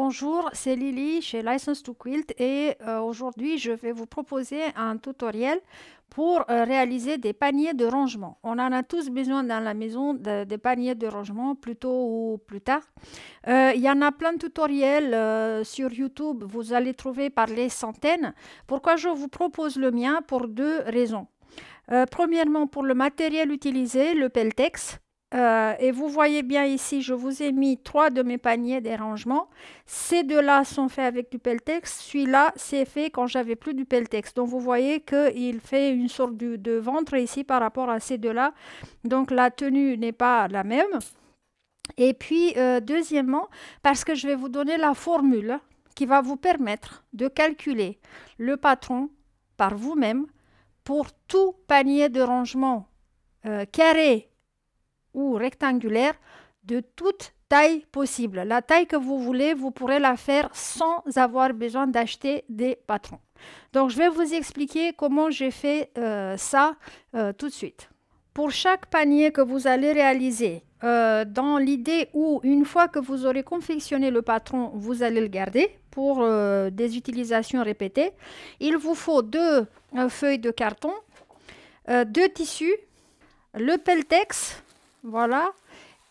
bonjour, c'est Lily chez License to Quilt et aujourd'hui je vais vous proposer un tutoriel pour réaliser des paniers de rangement. On en a tous besoin dans la maison des paniers de rangement plus tôt ou plus tard. Il y en a plein de tutoriels sur YouTube, vous allez trouver par les centaines. Pourquoi je vous propose le mien? Pour deux raisons. Premièrement, pour le matériel utilisé, le Peltex. Et vous voyez bien ici, je vous ai mis 3 de mes paniers des rangements. Ces deux-là sont faits avec du Peltex. Celui-là, c'est fait quand j'avais plus du Peltex. Donc vous voyez qu'il fait une sorte de ventre ici par rapport à ces deux-là. Donc la tenue n'est pas la même. Et puis, deuxièmement, parce que je vais vous donner la formule qui va vous permettre de calculer le patron par vous-même pour tout panier de rangement carré ou rectangulaire de toute taille possible. La taille que vous voulez, vous pourrez la faire sans avoir besoin d'acheter des patrons. Donc, je vais vous expliquer comment j'ai fait ça tout de suite. Pour chaque panier que vous allez réaliser, dans l'idée où une fois que vous aurez confectionné le patron, vous allez le garder pour des utilisations répétées, il vous faut 2 feuilles de carton, 2 tissus, le Peltex, voilà,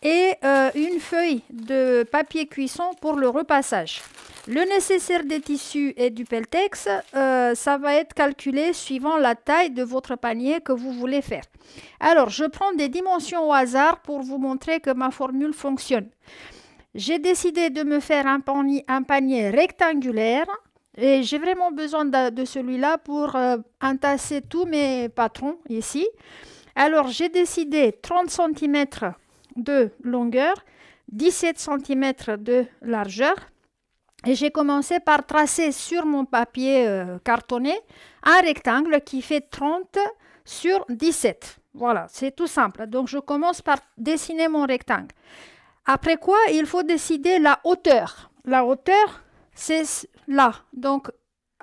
et une feuille de papier cuisson pour le repassage. Le nécessaire des tissus et du Peltex, ça va être calculé suivant la taille de votre panier que vous voulez faire. Alors, je prends des dimensions au hasard pour vous montrer que ma formule fonctionne. J'ai décidé de me faire un panier rectangulaire et j'ai vraiment besoin de celui-là pour entasser tous mes patrons ici. Alors, j'ai décidé 30 cm de longueur, 17 cm de largeur. Et j'ai commencé par tracer sur mon papier cartonné un rectangle qui fait 30 sur 17. Voilà, c'est tout simple. Donc, je commence par dessiner mon rectangle. Après quoi, il faut décider la hauteur. La hauteur, c'est là. Donc,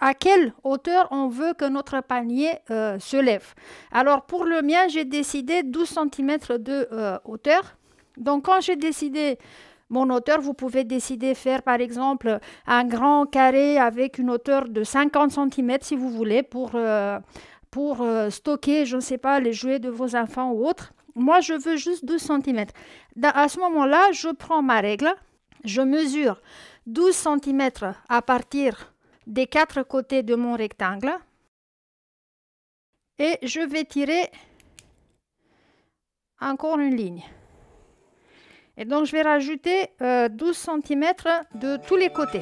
à quelle hauteur on veut que notre panier se lève. Alors, pour le mien, j'ai décidé 12 cm de hauteur. Donc, quand j'ai décidé mon hauteur, vous pouvez décider de faire, par exemple, un grand carré avec une hauteur de 50 cm, si vous voulez, pour stocker, je ne sais pas, les jouets de vos enfants ou autres. Moi, je veux juste 12 cm. À ce moment-là, je prends ma règle. Je mesure 12 cm à partir des 4 côtés de mon rectangle et je vais tirer encore une ligne. Et donc, je vais rajouter 12 cm de tous les côtés.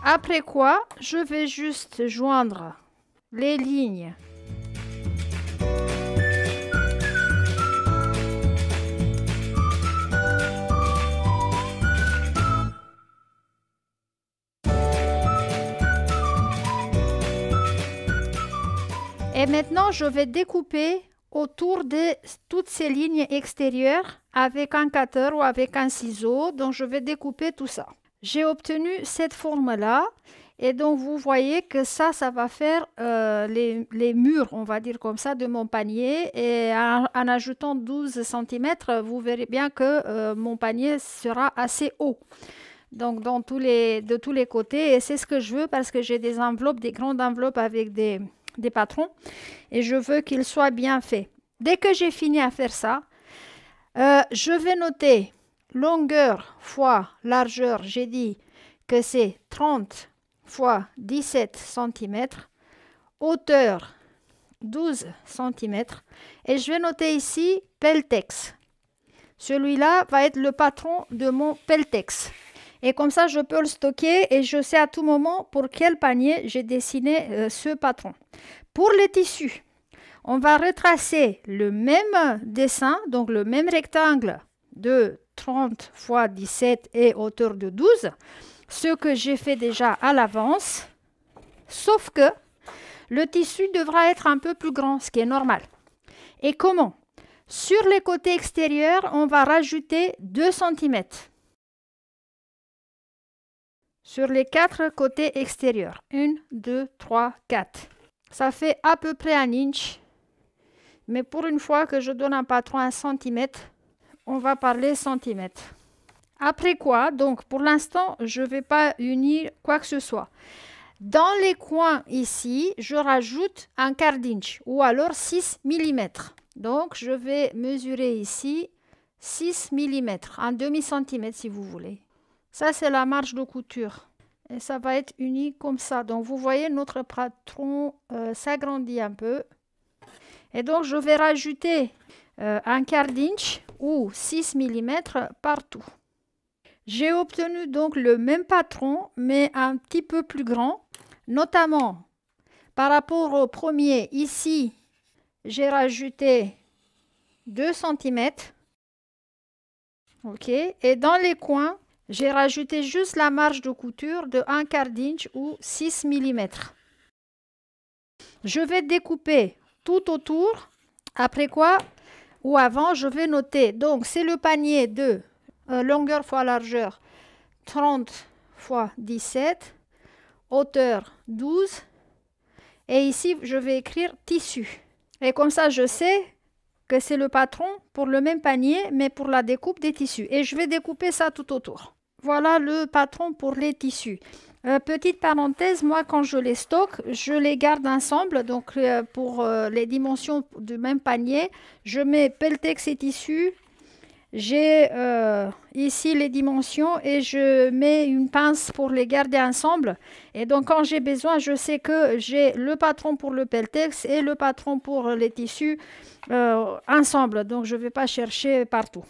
Après quoi, je vais juste joindre les lignes. Et maintenant, je vais découper autour de toutes ces lignes extérieures avec un cutter ou avec un ciseau. Donc, je vais découper tout ça. J'ai obtenu cette forme-là. Et donc, vous voyez que ça va faire les murs, on va dire comme ça, de mon panier. Et en ajoutant 12 cm, vous verrez bien que mon panier sera assez haut. Donc, de tous les côtés. Et c'est ce que je veux parce que j'ai des enveloppes, des grandes enveloppes avec des patrons. Et je veux qu'ils soient bien faits. Dès que j'ai fini à faire ça, je vais noter longueur fois largeur. J'ai dit que c'est 30 fois 17 cm, hauteur 12 cm et je vais noter ici Peltex. Celui-là va être le patron de mon Peltex. Et comme ça, je peux le stocker et je sais à tout moment pour quel panier j'ai dessiné ce patron. Pour les tissus, on va retracer le même dessin, donc le même rectangle de 30 fois 17 et hauteur de 12. Ce que j'ai fait déjà à l'avance, sauf que le tissu devra être un peu plus grand, ce qui est normal. Et comment? Sur les côtés extérieurs, on va rajouter 2 cm. sur les 4 côtés extérieurs. 1, 2, 3, 4. Ça fait à peu près 1 inch. Mais pour une fois que je donne un patron 1 centimètre, on va parler centimètres. Après quoi, donc pour l'instant, je ne vais pas unir quoi que ce soit. Dans les coins ici, je rajoute un quart d'inch ou alors 6 mm. Donc, je vais mesurer ici 6 mm, un demi-centimètre si vous voulez. Ça, c'est la marge de couture. Et ça va être uni comme ça. Donc, vous voyez, notre patron s'agrandit un peu. Et donc, je vais rajouter un quart d'inch ou 6 mm partout. J'ai obtenu donc le même patron, mais un petit peu plus grand, notamment par rapport au premier. Ici, j'ai rajouté 2 cm. OK. Et dans les coins, j'ai rajouté juste la marge de couture de 1 quart d'inch ou 6 mm. Je vais découper tout autour. Après quoi, ou avant, je vais noter. Donc, c'est le panier de longueur fois largeur 30 x 17, hauteur 12. Et ici, je vais écrire tissu. Et comme ça, je sais que c'est le patron pour le même panier, mais pour la découpe des tissus. Et je vais découper ça tout autour. Voilà le patron pour les tissus. Petite parenthèse, moi quand je les stocke, je les garde ensemble. Donc pour les dimensions du même panier, je mets pelletex et tissu. J'ai ici les dimensions et je mets une pince pour les garder ensemble. Et donc quand j'ai besoin, je sais que j'ai le patron pour le pelletex et le patron pour les tissus ensemble. Donc je ne vais pas chercher partout.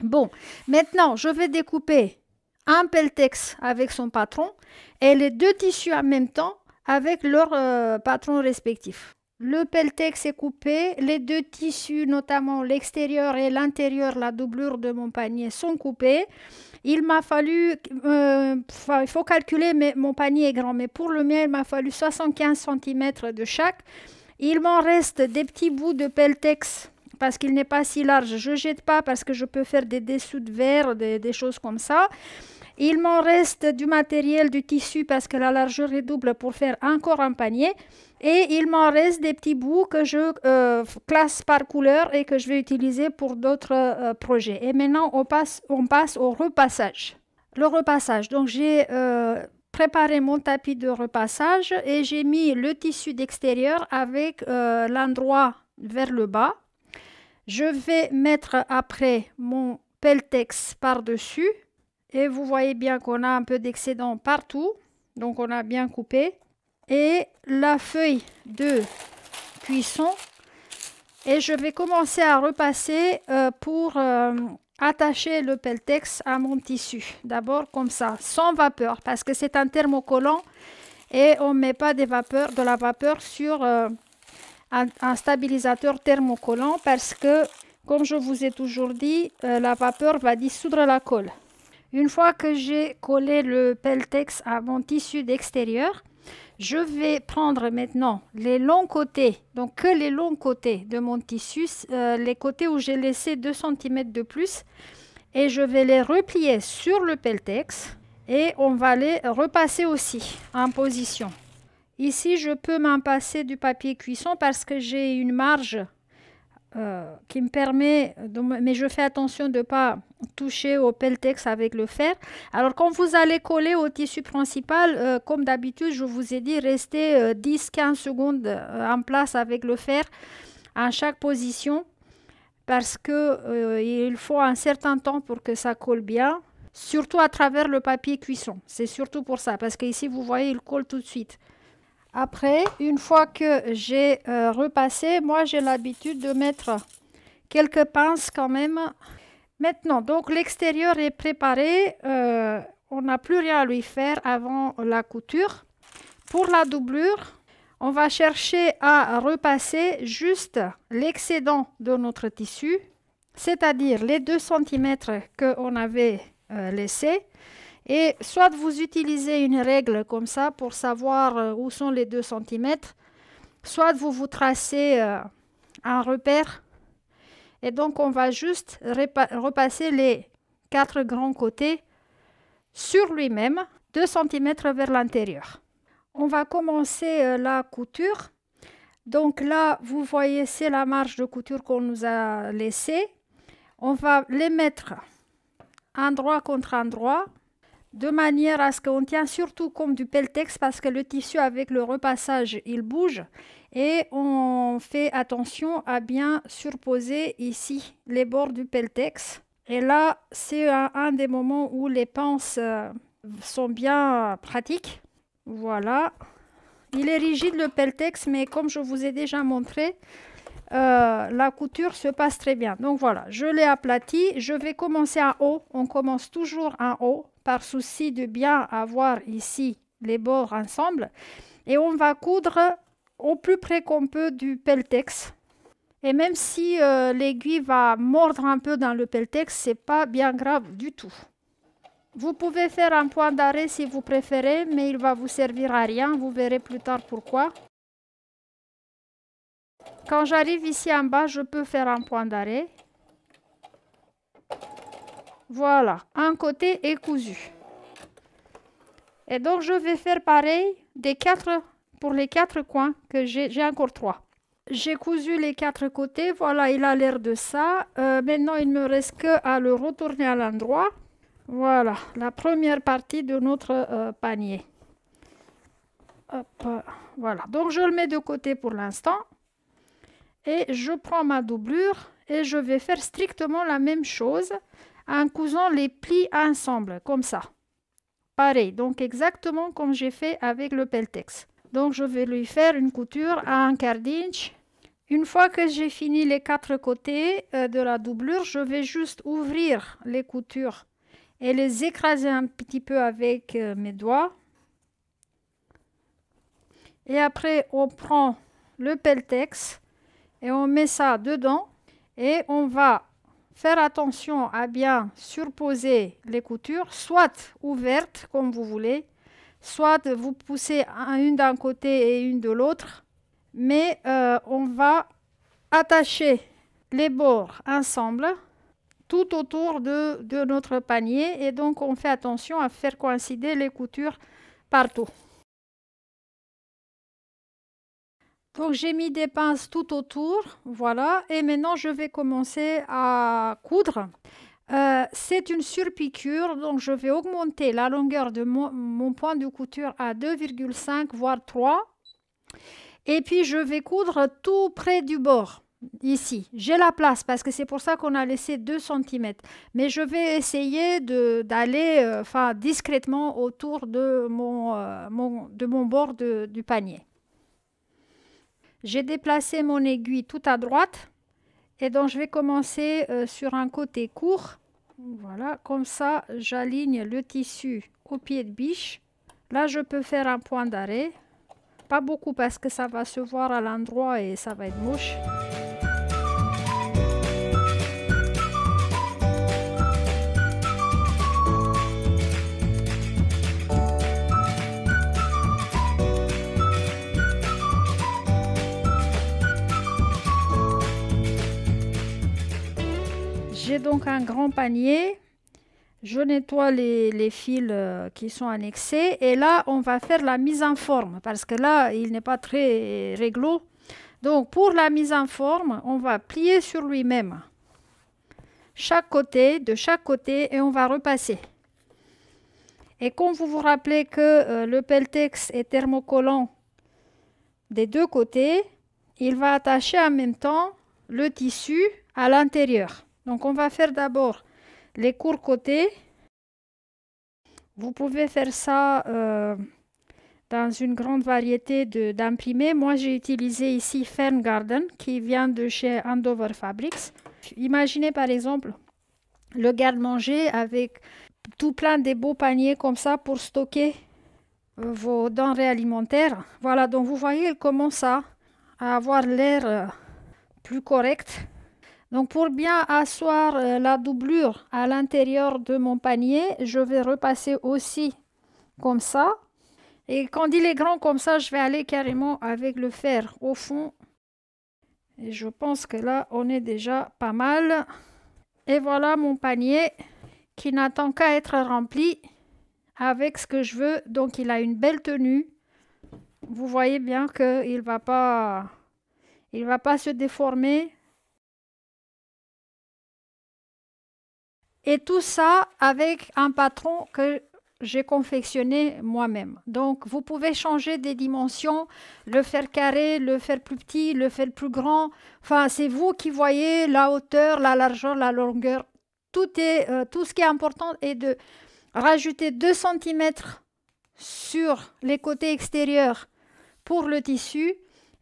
Bon, maintenant je vais découper un pelletex avec son patron et les deux tissus en même temps avec leur patron respectif. Le pelletex est coupé, les deux tissus, notamment l'extérieur et l'intérieur, la doublure de mon panier, sont coupés. Il m'a fallu, il faut calculer, mais mon panier est grand, mais pour le mien, il m'a fallu 75 cm de chaque. Il m'en reste des petits bouts de pelletex parce qu'il n'est pas si large. Je ne jette pas parce que je peux faire des dessous de verre, des choses comme ça. Il m'en reste du matériel, du tissu parce que la largeur est double pour faire encore un panier. Et il m'en reste des petits bouts que je classe par couleur et que je vais utiliser pour d'autres projets. Et maintenant, on passe au repassage. Le repassage, donc j'ai préparé mon tapis de repassage et j'ai mis le tissu d'extérieur avec l'endroit vers le bas. Je vais mettre après mon pelletex par-dessus. Et vous voyez bien qu'on a un peu d'excédent partout. Donc, on a bien coupé. Et la feuille de cuisson. Et je vais commencer à repasser pour attacher le pelletex à mon tissu. D'abord comme ça, sans vapeur, parce que c'est un thermocollant. Et on ne met pas de la vapeur sur un stabilisateur thermocollant parce que, comme je vous ai toujours dit, la vapeur va dissoudre la colle. Une fois que j'ai collé le pelletex à mon tissu d'extérieur, je vais prendre maintenant les longs côtés, donc que les longs côtés de mon tissu, les côtés où j'ai laissé 2 cm de plus, et je vais les replier sur le pelletex et on va les repasser aussi en position. Ici, je peux m'en passer du papier cuisson parce que j'ai une marge qui me permet, mais je fais attention de ne pas toucher au pelletex avec le fer. Alors quand vous allez coller au tissu principal, comme d'habitude, je vous ai dit, restez 10-15 secondes en place avec le fer en chaque position parce que il faut un certain temps pour que ça colle bien, surtout à travers le papier cuisson. C'est surtout pour ça, parce qu'ici, vous voyez, il colle tout de suite. Après, une fois que j'ai repassé, moi j'ai l'habitude de mettre quelques pinces quand même. Maintenant, donc l'extérieur est préparé. On n'a plus rien à lui faire avant la couture. Pour la doublure, on va chercher à repasser juste l'excédent de notre tissu, c'est-à-dire les 2 cm qu'on avait laissés. Et soit vous utilisez une règle comme ça pour savoir où sont les 2 cm, soit vous tracez un repère. Et donc, on va juste repasser les 4 grands côtés sur lui-même. 2 cm vers l'intérieur. On va commencer la couture. Donc là, vous voyez, c'est la marge de couture qu'on nous a laissée. On va les mettre endroit contre endroit, de manière à ce qu'on tient surtout comme du pelletex parce que le tissu avec le repassage, il bouge. Et on fait attention à bien surposer ici les bords du pelletex. Et là, c'est un des moments où les pinces sont bien pratiques. Voilà. Il est rigide le pelletex, mais comme je vous ai déjà montré, la couture se passe très bien. Donc voilà, je l'ai aplati. Je vais commencer en haut. On commence toujours en haut par souci de bien avoir ici les bords ensemble. Et on va coudre au plus près qu'on peut du pelletex. Et même si l'aiguille va mordre un peu dans le pelletex, c'est pas bien grave du tout. Vous pouvez faire un point d'arrêt si vous préférez, mais il va vous servir à rien. Vous verrez plus tard pourquoi. Quand j'arrive ici en bas, je peux faire un point d'arrêt. Voilà, un côté est cousu. Et donc, je vais faire pareil pour les 4 coins, que j'ai encore 3. J'ai cousu les 4 côtés, voilà, il a l'air de ça. Maintenant, il me reste qu'à le retourner à l'endroit. Voilà, la première partie de notre panier. Hop, voilà, donc je le mets de côté pour l'instant. Et je prends ma doublure et je vais faire strictement la même chose en cousant les plis ensemble, comme ça. Pareil, donc exactement comme j'ai fait avec le pelletex. Donc je vais lui faire une couture à 1/4 d'inch. Une fois que j'ai fini les 4 côtés de la doublure, je vais juste ouvrir les coutures et les écraser un petit peu avec mes doigts. Et après, on prend le pelletex et on met ça dedans et on va faire attention à bien surposer les coutures, soit ouvertes comme vous voulez, soit vous poussez une d'un côté et une de l'autre, mais on va attacher les bords ensemble tout autour de notre panier et donc on fait attention à faire coïncider les coutures partout. Donc j'ai mis des pinces tout autour, voilà, et maintenant je vais commencer à coudre. C'est une surpiqûre, donc je vais augmenter la longueur de mon point de couture à 2,5 voire 3. Et puis je vais coudre tout près du bord, ici. J'ai la place parce que c'est pour ça qu'on a laissé 2 cm. Mais je vais essayer d'aller discrètement autour de mon bord du panier. J'ai déplacé mon aiguille tout à droite et donc je vais commencer sur un côté court. Voilà, comme ça j'aligne le tissu au pied de biche. Là je peux faire un point d'arrêt. Pas beaucoup parce que ça va se voir à l'endroit et ça va être moche. J'ai donc un grand panier. Je nettoie les fils qui sont annexés et là on va faire la mise en forme parce que là il n'est pas très réglo. Donc pour la mise en forme, on va plier sur lui-même de chaque côté et on va repasser. Et comme vous vous rappelez que le pelletex est thermocollant des deux côtés, il va attacher en même temps le tissu à l'intérieur. Donc on va faire d'abord les courts côtés. Vous pouvez faire ça dans une grande variété d'imprimés. Moi, j'ai utilisé ici Fern Garden qui vient de chez Andover Fabrics. Imaginez par exemple le garde-manger avec tout plein de beaux paniers comme ça pour stocker vos denrées alimentaires. Voilà, donc vous voyez, il commence à avoir l'air plus correct. Donc pour bien asseoir la doublure à l'intérieur de mon panier, je vais repasser aussi comme ça. Et quand il est grand comme ça, je vais aller carrément avec le fer au fond. Et je pense que là, on est déjà pas mal. Et voilà mon panier qui n'attend qu'à être rempli avec ce que je veux. Donc il a une belle tenue. Vous voyez bien qu'il il va pas se déformer. Et tout ça avec un patron que j'ai confectionné moi-même. Donc, vous pouvez changer des dimensions, le faire carré, le faire plus petit, le faire plus grand. Enfin, c'est vous qui voyez la hauteur, la largeur, la longueur. Tout ce qui est important est de rajouter 2 centimètres sur les côtés extérieurs pour le tissu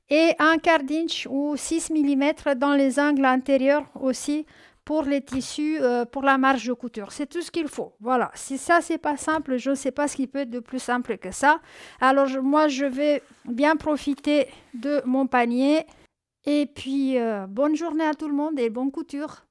et un quart d'inch ou 6 millimètres dans les angles intérieurs aussi pour les tissus, pour la marge de couture. C'est tout ce qu'il faut. Voilà. Si ça, c'est pas simple, je ne sais pas ce qui peut être de plus simple que ça. Alors, moi, je vais bien profiter de mon panier. Et puis, bonne journée à tout le monde et bonne couture.